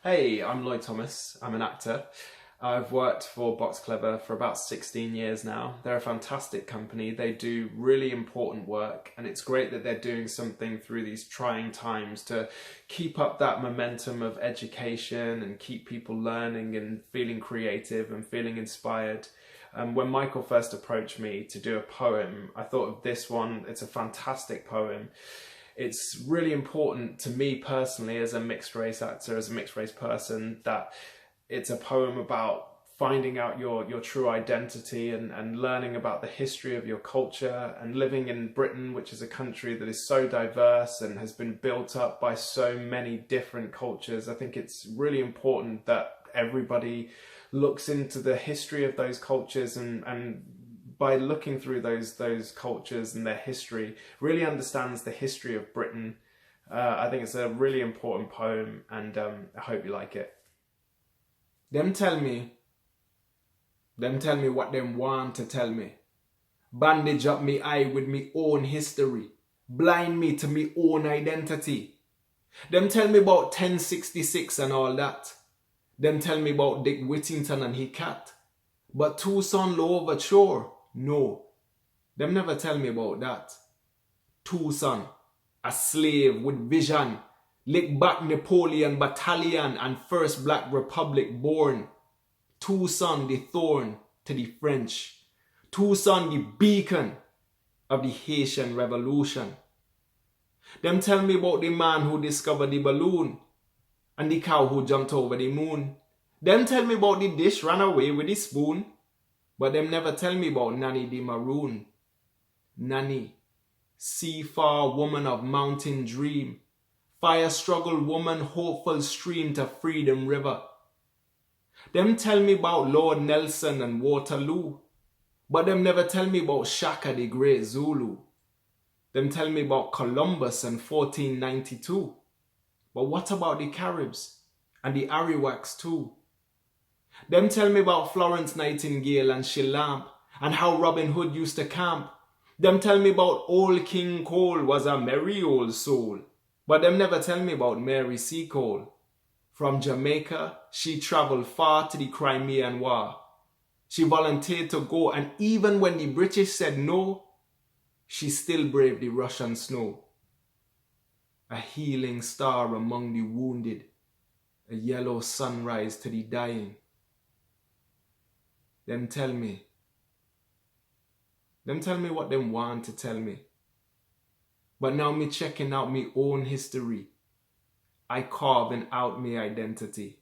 Hey, I'm Lloyd Thomas. I'm an actor. I've worked for Box Clever for about 16 years now. They're a fantastic company. They do really important work, and it's great that they're doing something through these trying times to keep up that momentum of education and keep people learning and feeling creative and feeling inspired. When Michael first approached me to do a poem, I thought of this one. It's a fantastic poem. It's really important to me personally as a mixed race actor, as a mixed race person, that it's a poem about finding out your true identity and learning about the history of your culture and living in Britain, which is a country that is so diverse and has been built up by so many different cultures. I think it's really important that everybody looks into the history of those cultures and by looking through those cultures and their history, really understands the history of Britain. I think it's a really important poem, and I hope you like it. Them tell me what them want to tell me. Bandage up me eye with me own history. Blind me to me own identity. Them tell me about 1066 and all that. Them tell me about Dick Whittington and he cat. But Tucson low over shore. No, them never tell me about that. Tucson, a slave with vision, lick back Napoleon battalion and first Black Republic born. Tucson the thorn to the French. Tucson the beacon of the Haitian Revolution. Them tell me about the man who discovered the balloon and the cow who jumped over the moon. Them tell me about the dish ran away with the spoon. But them never tell me about Nanny the Maroon. Nanny, seafar woman of mountain dream, fire struggle woman, hopeful stream to freedom river. Them tell me about Lord Nelson and Waterloo, but them never tell me about Shaka the Great Zulu. Them tell me about Columbus and 1492. But what about the Caribs and the Arawaks too? Them tell me about Florence Nightingale and she lamp and how Robin Hood used to camp. Them tell me about old King Cole was a merry old soul. But them never tell me about Mary Seacole. From Jamaica, she traveled far to the Crimean War. She volunteered to go, and even when the British said no, she still braved the Russian snow. A healing star among the wounded, a yellow sunrise to the dying. Them tell me what them want to tell me. But now me checking out me own history. I carving out me identity.